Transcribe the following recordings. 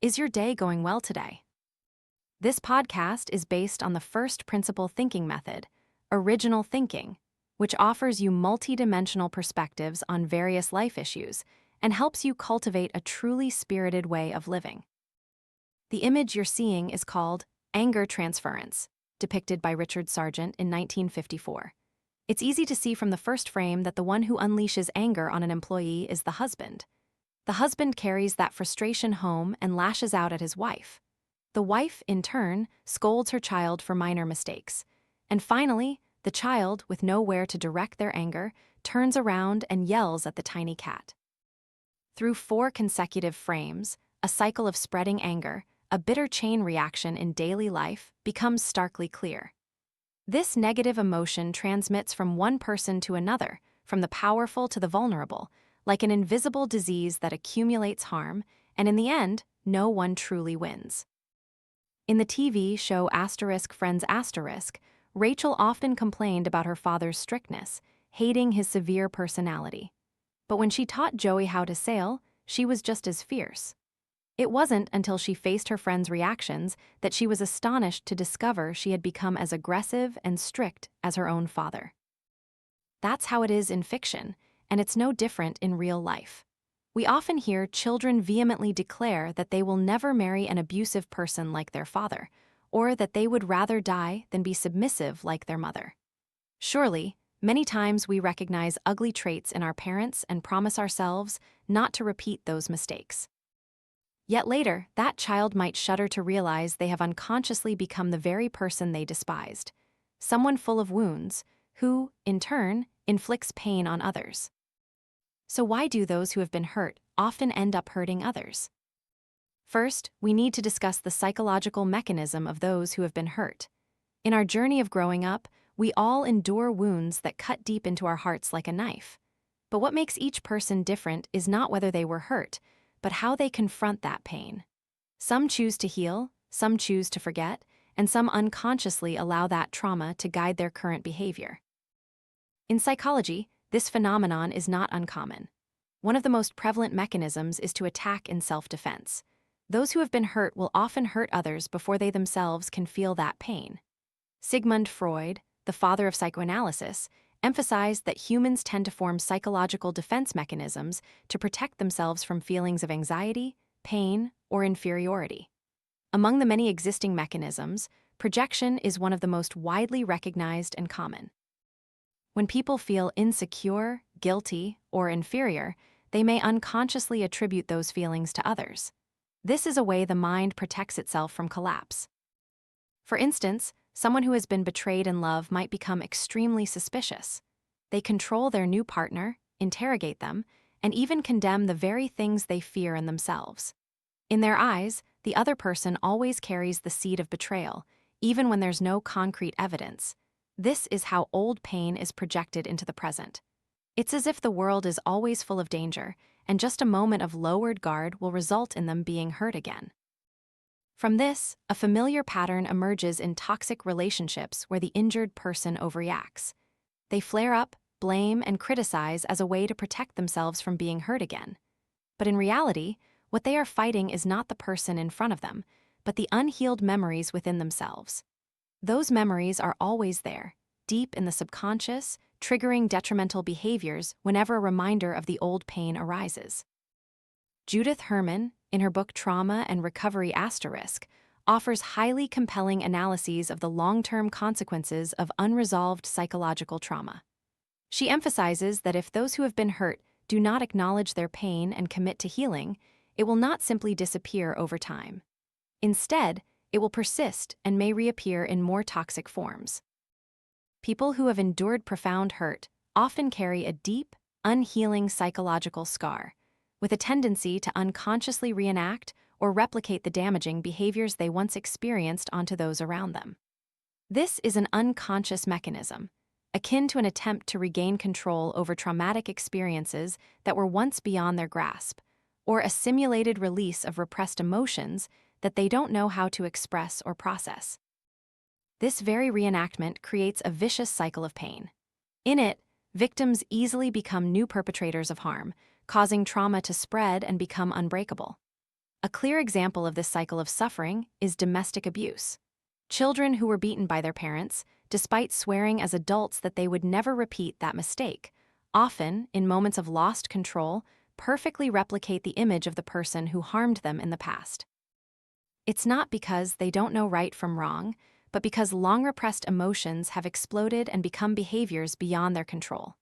Is your day going well today? This podcast is based on the first principle thinking method, original thinking, which offers you multidimensional perspectives on various life issues and helps you cultivate a truly spirited way of living. The image you're seeing is called anger transference, depicted by Richard Sargent in 1954. It's easy to see from the first frame that the one who unleashes anger on an employee is the husband. The husband carries that frustration home and lashes out at his wife. The wife, in turn, scolds her child for minor mistakes. And finally, the child, with nowhere to direct their anger, turns around and yells at the tiny cat. Through 4 consecutive frames, a cycle of spreading anger, a bitter chain reaction in daily life, becomes starkly clear. This negative emotion transmits from one person to another, from the powerful to the vulnerable, like an invisible disease that accumulates harm, and in the end, no one truly wins. In the TV show Friends, Rachel often complained about her father's strictness, hating his severe personality. But when she taught Joey how to sail, she was just as fierce. It wasn't until she faced her friend's reactions that she was astonished to discover she had become as aggressive and strict as her own father. That's how it is in fiction, and it's no different in real life. We often hear children vehemently declare that they will never marry an abusive person like their father, or that they would rather die than be submissive like their mother. Surely, many times we recognize ugly traits in our parents and promise ourselves not to repeat those mistakes. Yet later, that child might shudder to realize they have unconsciously become the very person they despised, someone full of wounds, who, in turn, inflicts pain on others. So why do those who have been hurt often end up hurting others? First, we need to discuss the psychological mechanism of those who have been hurt. In our journey of growing up, we all endure wounds that cut deep into our hearts like a knife. But what makes each person different is not whether they were hurt, but how they confront that pain. Some choose to heal, some choose to forget, and some unconsciously allow that trauma to guide their current behavior. In psychology, this phenomenon is not uncommon. One of the most prevalent mechanisms is to attack in self-defense. Those who have been hurt will often hurt others before they themselves can feel that pain. Sigmund Freud, the father of psychoanalysis, emphasized that humans tend to form psychological defense mechanisms to protect themselves from feelings of anxiety, pain, or inferiority. Among the many existing mechanisms, projection is one of the most widely recognized and common. When people feel insecure, guilty, or inferior, they may unconsciously attribute those feelings to others. This is a way the mind protects itself from collapse. For instance, someone who has been betrayed in love might become extremely suspicious. They control their new partner, interrogate them, and even condemn the very things they fear in themselves. In their eyes, the other person always carries the seed of betrayal, even when there's no concrete evidence. This is how old pain is projected into the present. It's as if the world is always full of danger, and just a moment of lowered guard will result in them being hurt again. From this, a familiar pattern emerges in toxic relationships where the injured person overreacts. They flare up, blame, and criticize as a way to protect themselves from being hurt again. But in reality, what they are fighting is not the person in front of them, but the unhealed memories within themselves. Those memories are always there, deep in the subconscious, triggering detrimental behaviors whenever a reminder of the old pain arises. Judith Herman, in her book Trauma and Recovery *, offers highly compelling analyses of the long-term consequences of unresolved psychological trauma. She emphasizes that if those who have been hurt do not acknowledge their pain and commit to healing, it will not simply disappear over time. Instead, it will persist and may reappear in more toxic forms. People who have endured profound hurt often carry a deep, unhealing psychological scar, with a tendency to unconsciously reenact or replicate the damaging behaviors they once experienced onto those around them. This is an unconscious mechanism, akin to an attempt to regain control over traumatic experiences that were once beyond their grasp, or a simulated release of repressed emotions that they don't know how to express or process. This very reenactment creates a vicious cycle of pain. In it, victims easily become new perpetrators of harm, causing trauma to spread and become unbreakable. A clear example of this cycle of suffering is domestic abuse. Children who were beaten by their parents, despite swearing as adults that they would never repeat that mistake, often, in moments of lost control, perfectly replicate the image of the person who harmed them in the past. It's not because they don't know right from wrong, but because long-repressed emotions have exploded and become behaviors beyond their control.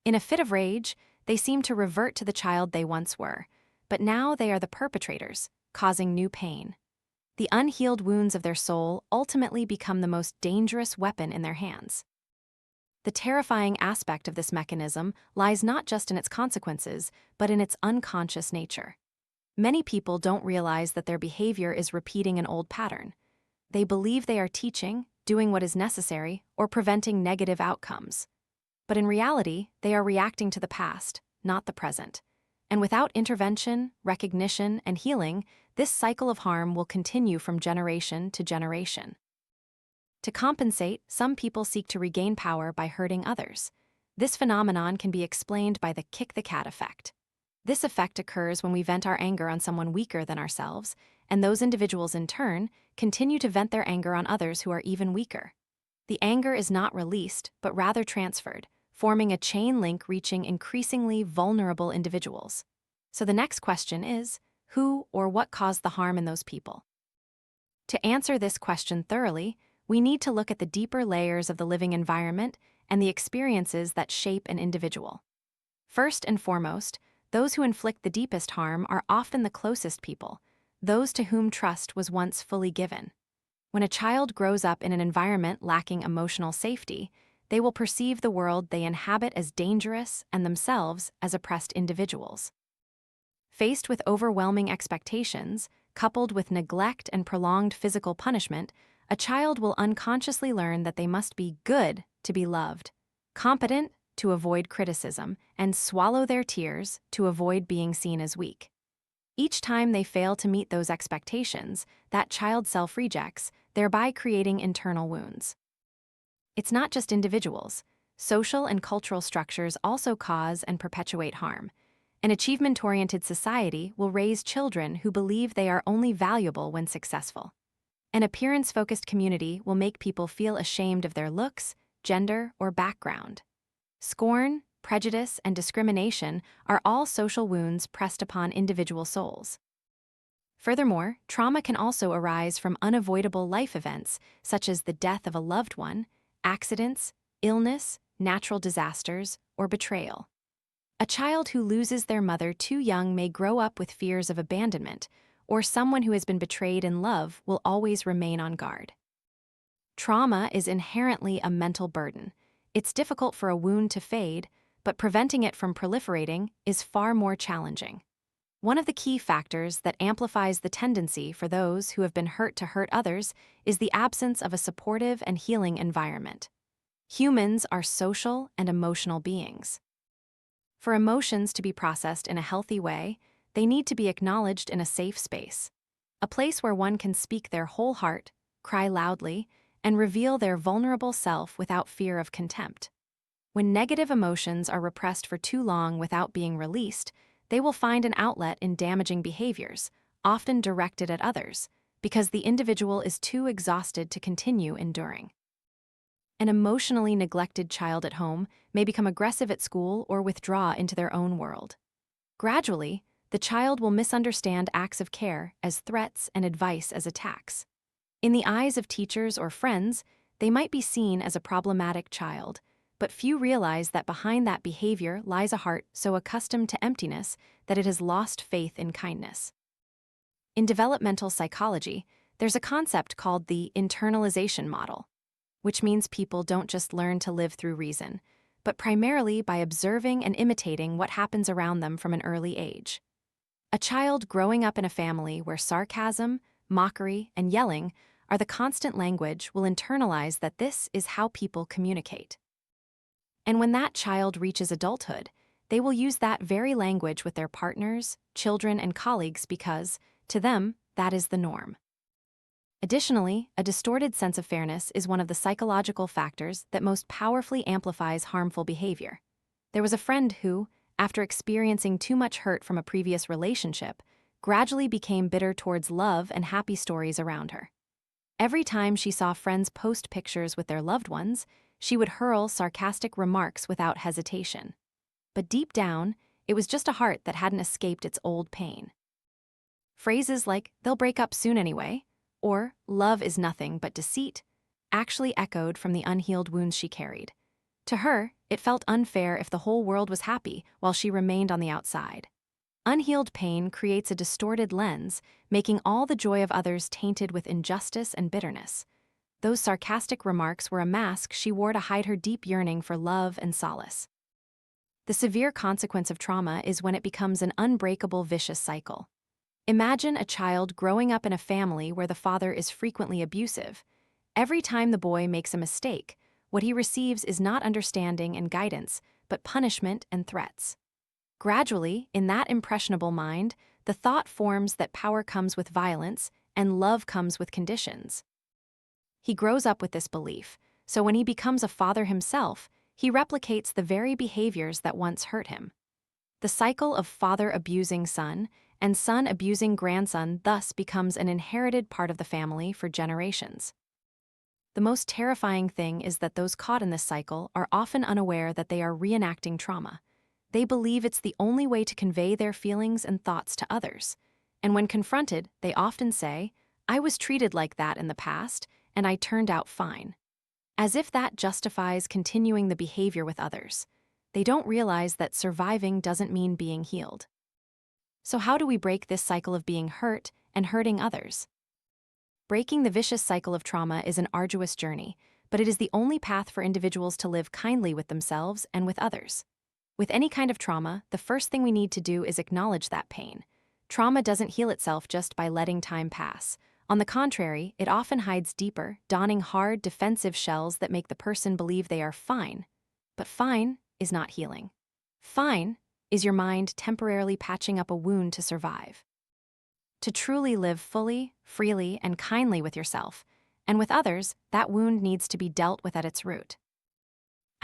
In a fit of rage, they seem to revert to the child they once were, but now they are the perpetrators, causing new pain. The unhealed wounds of their soul ultimately become the most dangerous weapon in their hands. The terrifying aspect of this mechanism lies not just in its consequences, but in its unconscious nature. Many people don't realize that their behavior is repeating an old pattern. They believe they are teaching, doing what is necessary, or preventing negative outcomes. But in reality, they are reacting to the past, not the present. And without intervention, recognition, and healing, this cycle of harm will continue from generation to generation. To compensate, some people seek to regain power by hurting others. This phenomenon can be explained by the kick the cat effect. This effect occurs when we vent our anger on someone weaker than ourselves, and those individuals in turn continue to vent their anger on others who are even weaker. The anger is not released, but rather transferred, forming a chain link reaching increasingly vulnerable individuals. So the next question is, who or what caused the harm in those people? To answer this question thoroughly, we need to look at the deeper layers of the living environment and the experiences that shape an individual. First and foremost, those who inflict the deepest harm are often the closest people, those to whom trust was once fully given. When a child grows up in an environment lacking emotional safety, they will perceive the world they inhabit as dangerous and themselves as oppressed individuals. Faced with overwhelming expectations, coupled with neglect and prolonged physical punishment, a child will unconsciously learn that they must be good to be loved, competent to avoid criticism, and swallow their tears to avoid being seen as weak. Each time they fail to meet those expectations, that child self-rejects, thereby creating internal wounds. It's not just individuals. Social and cultural structures also cause and perpetuate harm. An achievement-oriented society will raise children who believe they are only valuable when successful. An appearance-focused community will make people feel ashamed of their looks, gender, or background. Scorn, prejudice, and discrimination are all social wounds pressed upon individual souls. Furthermore, trauma can also arise from unavoidable life events such as the death of a loved one, accidents, illness, natural disasters, or betrayal. A child who loses their mother too young may grow up with fears of abandonment, or someone who has been betrayed in love will always remain on guard. Trauma is inherently a mental burden. It's difficult for a wound to fade, but preventing it from proliferating is far more challenging. One of the key factors that amplifies the tendency for those who have been hurt to hurt others is the absence of a supportive and healing environment. Humans are social and emotional beings. For emotions to be processed in a healthy way, they need to be acknowledged in a safe space, a place where one can speak their whole heart, cry loudly, and reveal their vulnerable self without fear of contempt. When negative emotions are repressed for too long without being released, they will find an outlet in damaging behaviors, often directed at others, because the individual is too exhausted to continue enduring. An emotionally neglected child at home may become aggressive at school or withdraw into their own world. Gradually, the child will misunderstand acts of care as threats and advice as attacks. In the eyes of teachers or friends, they might be seen as a problematic child, but few realize that behind that behavior lies a heart so accustomed to emptiness that it has lost faith in kindness. In developmental psychology, there's a concept called the internalization model, which means people don't just learn to live through reason, but primarily by observing and imitating what happens around them from an early age. A child growing up in a family where sarcasm, mockery, and yelling are the constant language will internalize that this is how people communicate. And when that child reaches adulthood, they will use that very language with their partners, children, and colleagues because, to them, that is the norm. Additionally, a distorted sense of fairness is one of the psychological factors that most powerfully amplifies harmful behavior. There was a friend who, after experiencing too much hurt from a previous relationship, gradually became bitter towards love and happy stories around her. Every time she saw friends post pictures with their loved ones, she would hurl sarcastic remarks without hesitation. But deep down, it was just a heart that hadn't escaped its old pain. Phrases like, "they'll break up soon anyway," or "love is nothing but deceit," actually echoed from the unhealed wounds she carried. To her, it felt unfair if the whole world was happy while she remained on the outside. Unhealed pain creates a distorted lens, making all the joy of others tainted with injustice and bitterness. Those sarcastic remarks were a mask she wore to hide her deep yearning for love and solace. The severe consequence of trauma is when it becomes an unbreakable vicious cycle. Imagine a child growing up in a family where the father is frequently abusive. Every time the boy makes a mistake, what he receives is not understanding and guidance, but punishment and threats. Gradually, in that impressionable mind, the thought forms that power comes with violence and love comes with conditions. He grows up with this belief, so when he becomes a father himself, he replicates the very behaviors that once hurt him. The cycle of father abusing son and son abusing grandson thus becomes an inherited part of the family for generations. The most terrifying thing is that those caught in this cycle are often unaware that they are reenacting trauma. They believe it's the only way to convey their feelings and thoughts to others. And when confronted, they often say, "I was treated like that in the past, and I turned out fine." As if that justifies continuing the behavior with others. They don't realize that surviving doesn't mean being healed. So how do we break this cycle of being hurt and hurting others? Breaking the vicious cycle of trauma is an arduous journey, but it is the only path for individuals to live kindly with themselves and with others. With any kind of trauma, the first thing we need to do is acknowledge that pain. Trauma doesn't heal itself just by letting time pass. On the contrary, it often hides deeper, donning hard, defensive shells that make the person believe they are fine. But fine is not healing. Fine is your mind temporarily patching up a wound to survive. To truly live fully, freely, and kindly with yourself, and with others, that wound needs to be dealt with at its root.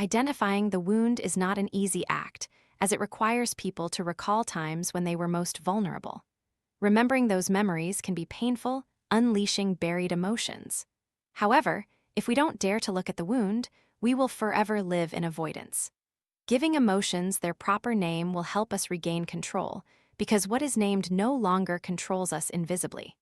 Identifying the wound is not an easy act, as it requires people to recall times when they were most vulnerable. Remembering those memories can be painful, unleashing buried emotions. However, if we don't dare to look at the wound, we will forever live in avoidance. Giving emotions their proper name will help us regain control, because what is named no longer controls us invisibly.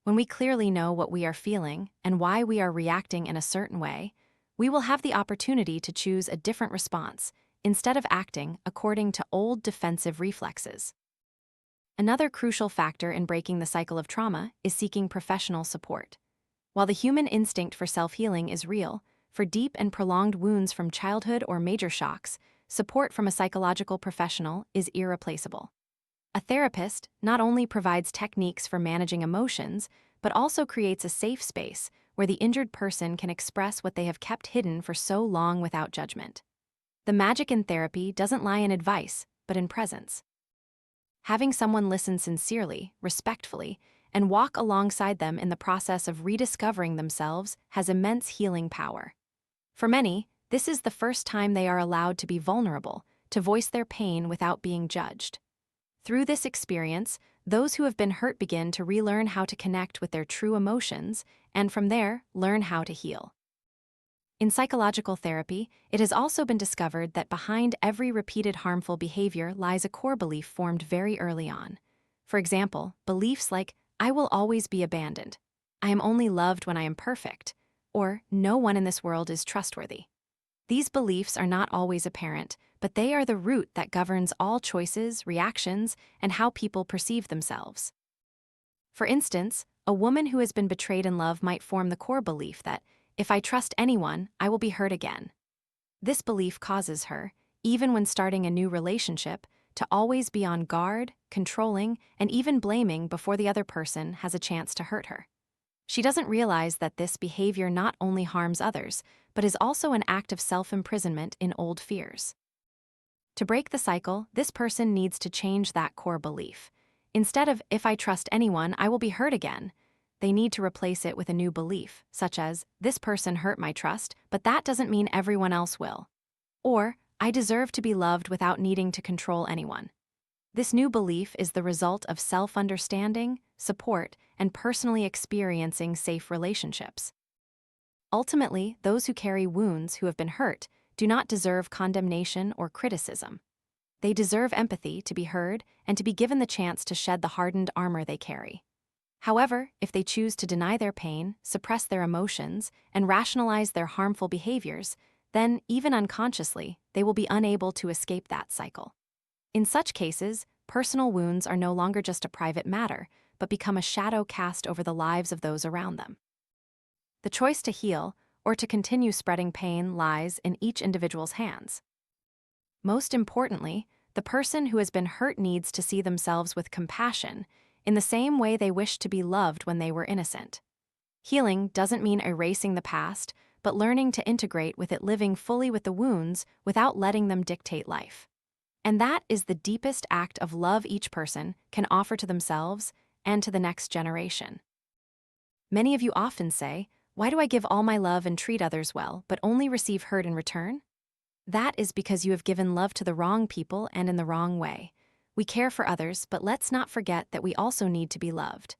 When we clearly know what we are feeling and why we are reacting in a certain way, we will have the opportunity to choose a different response, instead of acting according to old defensive reflexes. Another crucial factor in breaking the cycle of trauma is seeking professional support. While the human instinct for self-healing is real, for deep and prolonged wounds from childhood or major shocks, support from a psychological professional is irreplaceable. A therapist not only provides techniques for managing emotions, but also creates a safe space where the injured person can express what they have kept hidden for so long without judgment. The magic in therapy doesn't lie in advice, but in presence. Having someone listen sincerely, respectfully, and walk alongside them in the process of rediscovering themselves has immense healing power. For many, this is the first time they are allowed to be vulnerable, to voice their pain without being judged. Through this experience, those who have been hurt begin to relearn how to connect with their true emotions, and from there, learn how to heal. In psychological therapy, it has also been discovered that behind every repeated harmful behavior lies a core belief formed very early on. For example, beliefs like, "I will always be abandoned," "I am only loved when I am perfect," or "no one in this world is trustworthy." These beliefs are not always apparent, but they are the root that governs all choices, reactions, and how people perceive themselves. For instance, a woman who has been betrayed in love might form the core belief that, "If I trust anyone, I will be hurt again." This belief causes her, even when starting a new relationship, to always be on guard, controlling, and even blaming before the other person has a chance to hurt her. She doesn't realize that this behavior not only harms others, but is also an act of self-imprisonment in old fears. To break the cycle, this person needs to change that core belief. Instead of, "If I trust anyone, I will be hurt again," they need to replace it with a new belief, such as, "This person hurt my trust, but that doesn't mean everyone else will." Or, "I deserve to be loved without needing to control anyone." This new belief is the result of self-understanding, support, and personally experiencing safe relationships. Ultimately, those who carry wounds who have been hurt do not deserve condemnation or criticism. They deserve empathy, to be heard, and to be given the chance to shed the hardened armor they carry. However, if they choose to deny their pain, suppress their emotions, and rationalize their harmful behaviors, then, even unconsciously, they will be unable to escape that cycle. In such cases, personal wounds are no longer just a private matter, but become a shadow cast over the lives of those around them. The choice to heal, or to continue spreading pain, lies in each individual's hands. Most importantly, the person who has been hurt needs to see themselves with compassion, in the same way they wished to be loved when they were innocent. Healing doesn't mean erasing the past, but learning to integrate with it, living fully with the wounds without letting them dictate life. And that is the deepest act of love each person can offer to themselves and to the next generation. Many of you often say, "Why do I give all my love and treat others well, but only receive hurt in return?" That is because you have given love to the wrong people and in the wrong way. We care for others, but let's not forget that we also need to be loved.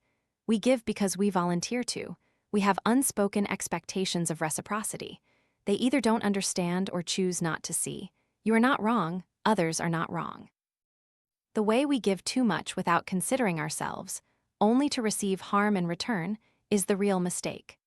We give because we volunteer to. We have unspoken expectations of reciprocity. They either don't understand or choose not to see. You are not wrong, others are not wrong. The way we give too much without considering ourselves, only to receive harm in return, is the real mistake.